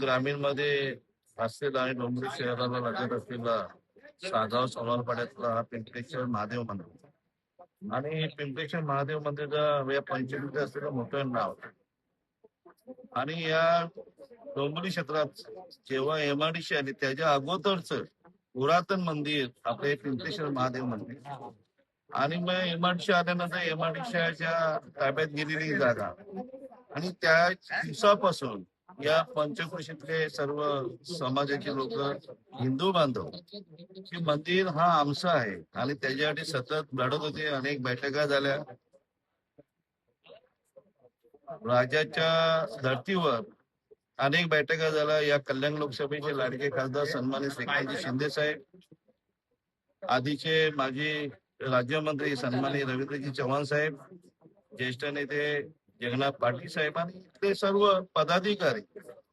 ग्रामीण मध्ये असलेला आणि डोंबिवली शहराला लागत असलेला सागाव सोनारपाड्यातला हा पिंपळेश्वर महादेव मंदिर आणि पिंपळेश्वर महादेव मंदिरचा या पंचमीचं असलेलं मोठं नाव. आणि या डोंबिवली क्षेत्रात जेव्हा एमआयडीसी आली त्याच्या अगोदरच पुरातन मंदिर आपले पिंपळेश्वर महादेव मंदिर. आणि मग एमआयडीसी आल्यानंतर एमआयडीसीच्या ताब्यात गेलेली जागा आणि त्या दिवसापासून या पंचक्रोशीतले सर्व समाजाचे लोक, हिंदू बांधव, की मंदिर हा आमचा आहे आणि त्याच्यासाठी सतत लढत होते. अनेक बैठका झाल्या. राज्याच्या धर्तीवर अनेक बैठका झाल्या. या कल्याण लोकसभेचे लाडके खासदार सन्मानित श्रीकांतजी शिंदे साहेब, आधीचे माजी राज्यमंत्री सन्मानित रवींद्रजी चव्हाण साहेब, ज्येष्ठ नेते जगन्नाथ पाटील साहेब आणि ते सर्व पदाधिकारी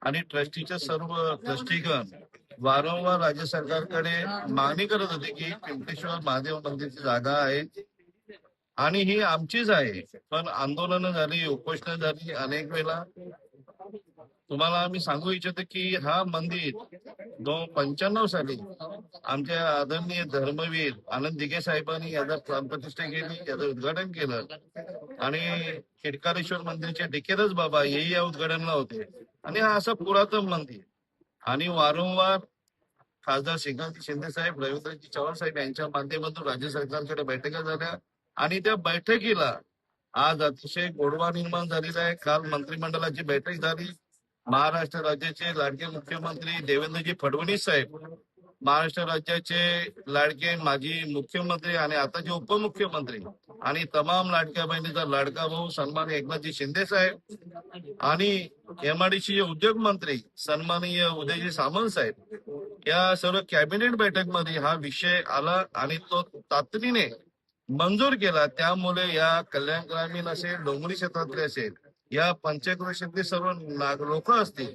आणि ट्रस्टीचे सर्व ट्रस्टीगण वारंवार राज्य सरकारकडे मागणी करत होते की पिंपळेश्वर महादेव मंदिरची जागा आहे आणि ही आमचीच आहे. पण आंदोलनं झाली, उपोषणं झाली अनेक वेळा. तुम्हाला आम्ही सांगू इच्छितो की हा मंदिर 1995 साली आमच्या आदरणीय धर्मवीर आनंद दिघे साहेबांनी याचा प्राणप्रतिष्ठा केली, याचं उद्घाटन केलं आणि खिडकारेश्वर मंदिरचे डिकेरस बाबा हेही या उद्घाटनाला होते. आणि हा असं पुरातन मंदिर आणि वारंवार खासदार श्रीकांत शिंदे साहेब, रवींद्रजी चव्हाण साहेब यांच्या माध्यमातून राज्य सरकारकडे बैठका झाल्या आणि त्या बैठकीला आज अतिशय गोडवा निर्माण झालेला आहे. काल मंत्रिमंडळाची बैठक झाली. महाराष्ट्र राज्याचे लाडके मुख्यमंत्री देवेंद्रजी फडणवीस साहेब, महाराष्ट्र राज्याचे लाडके माजी मुख्यमंत्री आणि आताचे उपमुख्यमंत्री आणि तमाम लाडक्या बहिणीचा लाडका भाऊ सन्माननीय एकनाथजी शिंदे साहेब आणि एमआयडीसी उद्योग मंत्री सन्माननीय उदयजी सामंत साहेब या सर्व कॅबिनेट बैठकमध्ये हा विषय आला आणि तो तातडीने मंजूर केला. त्यामुळे या कल्याण ग्रामीण असेल, डोंबिवली क्षेत्रातले असेल, या पंचक्रोशीतले सर्व लोक असतील,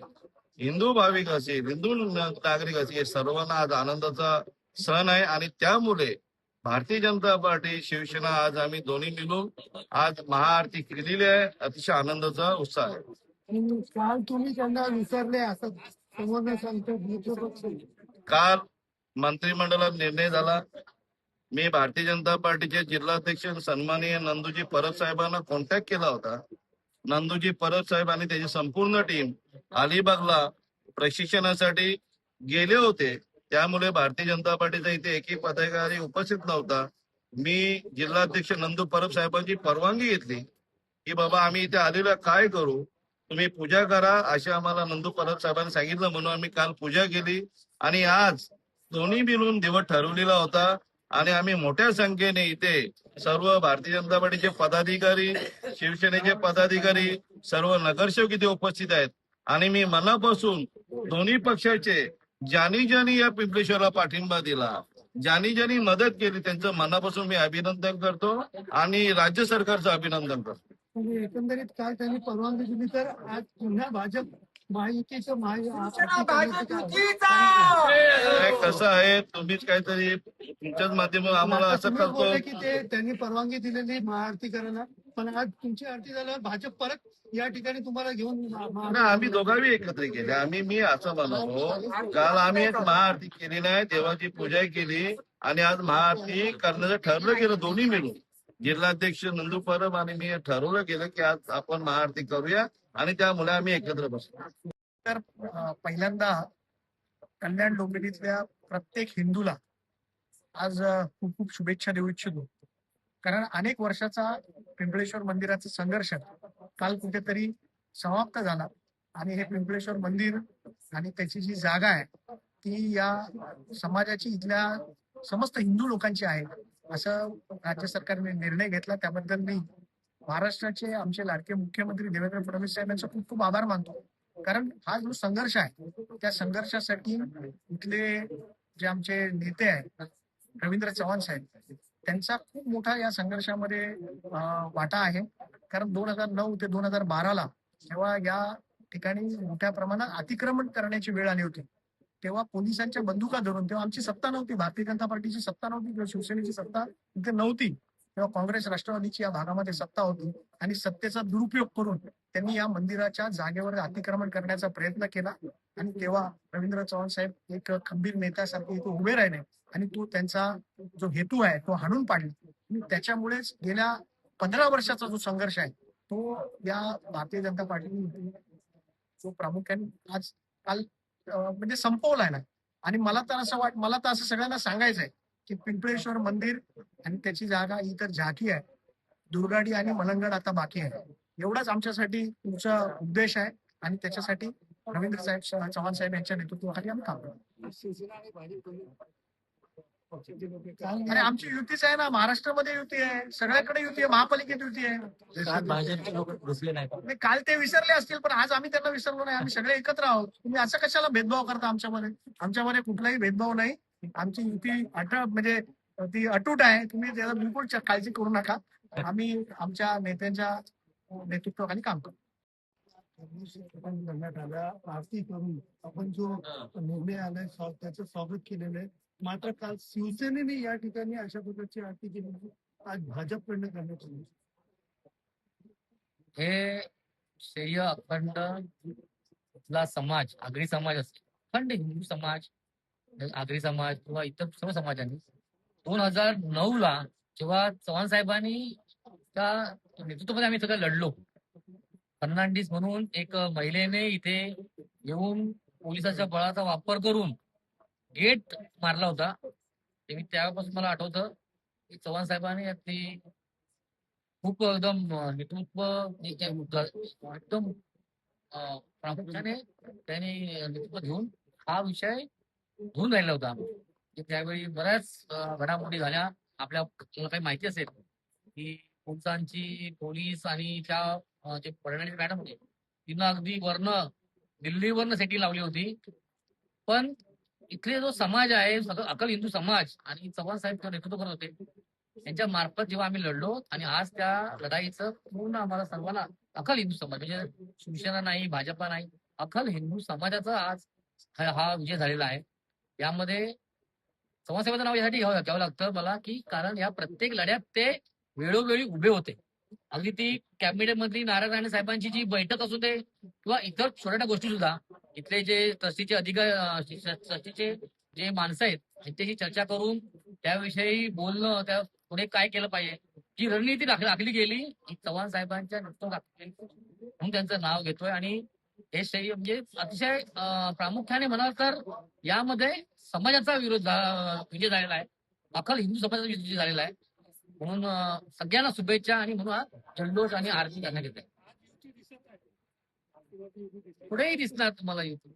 हिंदू भाविक असेल, हिंदू नागरिक असेल, सर्वांना आज आनंदाचा सण आहे. आणि त्यामुळे भारतीय जनता पार्टी, शिवसेना आज आम्ही दोन्ही मिळून आज महाआरती केलेली आहे. अतिशय आनंदाचा उत्साह आहे. काल तुम्ही त्यांना विसरले असं समोर सांगतो. काल मंत्रिमंडळात निर्णय झाला. मी भारतीय जनता पार्टीचे जिल्हाध्यक्ष सन्माननीय नंदूजी परब साहेबांना कॉन्टॅक्ट केला होता. नंदूजी परब साहेब आणि त्याची संपूर्ण टीम अलिबागला प्रशिक्षणासाठी गेले होते. त्यामुळे भारतीय जनता पार्टीचा इथे एकही पदाधिकारी उपस्थित नव्हता. मी जिल्हाध्यक्ष नंदू परब साहेबांची परवानगी घेतली की बाबा आम्ही इथे आलेलो काय करू, तुम्ही पूजा करा असे आम्हाला नंदू परब साहेबांनी सांगितलं. म्हणून आम्ही काल पूजा केली आणि आज दोन्ही मिळून दिवस ठरवलेला होता आणि आम्ही मोठ्या संख्येने इथे सर्व भारतीय जनता पार्टीचे पदाधिकारी, शिवसेनेचे पदाधिकारी, सर्व नगरसेवक इथे उपस्थित आहेत. आणि मी मनापासून दोन्ही पक्षाचे ज्यांनी ज्यांनी या पिंपळेश्वरला पाठिंबा दिला, ज्यांनी ज्यांनी मदत केली, त्यांचं मनापासून मी अभिनंदन करतो आणि राज्य सरकारचं अभिनंदन करतो. एकंदरीत काल त्यांनी परवानगी दिली तर आज पुन्हा भाजप महायुतीचं कसं आहे, तुम्हीच काहीतरी तुमच्याच माध्यमातून आम्हाला असं करतो की ते त्यांनी परवानगी दिलेली महाआरती करायला, पण आज तुमची आरती झाल्यावर भाजप परत या ठिकाणी तुम्हाला घेऊन आम्ही दोघांनी एकत्र केले. मी असं म्हणतो, काल आम्ही एक महाआरती केली नाही, देवाची पूजा केली आणि आज महाआरती करण्याचं ठरलं गेलं. दोन्ही मिळून जिल्हाध्यक्ष नंदू परब आणि मी ठरवलं गेलं की आज आपण महाआरती करूया आणि त्यामुळे आम्ही एकत्र बसलो. तर पहिल्यांदा कल्याण डोंबिवलीतल्या प्रत्येक हिंदूला आज खूप खूप शुभेच्छा देऊ इच्छितो. कारण अनेक वर्षाचा पिंपळेश्वर मंदिराचा संघर्ष काल कुठेतरी समाप्त झाला आणि हे पिंपळेश्वर मंदिर आणि त्याची जी जागा आहे ती या समाजाची, इथल्या समस्त हिंदू लोकांची आहे असं राज्य सरकारने निर्णय घेतला. त्याबद्दल मी महाराष्ट्राचे आमचे लाडके मुख्यमंत्री देवेंद्र फडणवीस साहेब यांचा खूप खूप आभार मानतो. कारण हा जो संघर्ष आहे त्या संघर्षासाठी इथले जे आमचे नेते आहेत रवींद्र चव्हाण साहेब, त्यांचा खूप मोठा या संघर्षामध्ये वाटा आहे. कारण 2009 ते 2012 जेव्हा या ठिकाणी मोठ्या प्रमाणात अतिक्रमण करण्याची वेळ आली होती, तेव्हा पोलिसांच्या बंदुका धरून, तेव्हा आमची सत्ता नव्हती, भारतीय जनता पार्टीची सत्ता नव्हती किंवा शिवसेनेची सत्ता इथे नव्हती, तेव्हा काँग्रेस राष्ट्रवादीची या भागामध्ये सत्ता होती आणि सत्तेचा दुरुपयोग करून त्यांनी या मंदिराच्या जागेवर अतिक्रमण करण्याचा प्रयत्न केला आणि तेव्हा रवींद्र चव्हाण साहेब एक खंबीर नेत्यासारखे इथे उभे राहिले आणि तो त्यांचा जो हेतू आहे तो हाणून पाडला आणि त्याच्यामुळेच गेल्या 15 वर्षाचा जो संघर्ष आहे तो या भारतीय जनता पार्टीने जो प्रामुख्याने आज काल म्हणजे संपवलाय ना. आणि मला तर असं सगळ्यांना सांगायचं आहे की पिंपळेश्वर मंदिर आणि त्याची जागा ही तर झाकी आहे. दुर्गाडी आणि मलंगड आता बाकी आहे. एवढाच आमच्यासाठी तुमचा उद्देश आहे आणि त्याच्यासाठी रवींद्र साहेब चव्हाण साहेब यांच्या नेतृत्वाखाली आम्ही काम करतो. आणि आमची युतीच आहे ना, महाराष्ट्रामध्ये युती आहे, सगळ्याकडे युती आहे, महापालिकेत युती आहे. भाजपचे लोक घुसले नाही. नाही, काल ते विसरले असतील पण आज आम्ही त्यांना विसरलो नाही. आम्ही सगळे एकत्र आहोत. तुम्ही असं कशाला भेदभाव करता आमच्यामध्ये कुठलाही भेदभाव नाही. आमची युती म्हणजे ती अटूट आहे. तुम्ही त्याला बिलकुल काळजी करू नका. आम्ही आमच्या नेत्यांच्या नेतृत्वाखाली काम करतो. करण्यात आल्या आरती करून आपण जो निर्णय आलाय त्याचं स्वागत केलेलं आहे. मात्र काल शिवसेनेने या ठिकाणी अशा प्रकारची आरती केली आज भाजपकडनं करण्यात आली. हे श्रेय अखंड इथला समाज, आगरी समाज असेल, अखंड हिंदू समाज, आगरी समाज किंवा इतर सर्व समाजांनी 2009 जेव्हा चव्हाण साहेबांनी त्या नेतृत्वामध्ये आम्ही सगळं लढलो. फर्नांडिस म्हणून एक महिलेने इथे येऊन पोलिसाच्या बळाचा वापर करून गेट मारला होता. त्यावेळेपासून मला आठवतं की चव्हाण साहेबांनी अगदी खूप एकदम नेतृत्व एकदम प्रामुख्याने त्यांनी नेतृत्व घेऊन हा विषय घेऊन राहिला होता. त्यावेळी बऱ्याच घडामोडी झाल्या. आपल्याला काही माहिती असेल की पोलीस आणि त्या जे फडणवीस मॅडम होते तिनं अगदी दिल्लीवरनं सेटिंग लावली होती. पण इथले जो समाज आहे अकल हिंदू समाज आणि चव्हाण साहेब नेतृत्व करत होते त्यांच्या मार्फत जेव्हा आम्ही लढलो आणि आज त्या लढाईचं पूर्ण आम्हाला सर्वांना अखल हिंदू समाज म्हणजे शिवसेना नाही, भाजपा नाही, अखल हिंदू समाजाचा आज हा विजय झालेला आहे. यामध्ये चव्हाण साहेबांचं नाव यासाठी घ्यावं लागतं मला की कारण या प्रत्येक लढ्यात ते वेळोवेळी उभे होते. अगदी ती कॅबिनेट मधली नारायण साहेबांची जी बैठक असू दे किंवा इतर छोट्या गोष्टी सुद्धा इथले जे ट्रस्टीचे ट्रस्टीचे जे माणसं आहेत त्यांच्याशी चर्चा करून त्याविषयी बोलणं, त्या पुढे काय केलं पाहिजे जी रणनीती आखली गेली ही चव्हाण साहेबांच्या नेतृत्वात म्हणून त्यांचं नाव घेतोय. आणि हे श्रेय म्हणजे अतिशय प्रामुख्याने म्हणाल तर यामध्ये समाजाचा विजय झालेला आहे, अखल हिंदू समाजाचा विजय झालेला आहे. म्हणून सगळ्यांना शुभेच्छा आणि म्हणून हा जल्लोष आणि आरती करण्यात येते. पुढेही दिसणार तुम्हाला युती.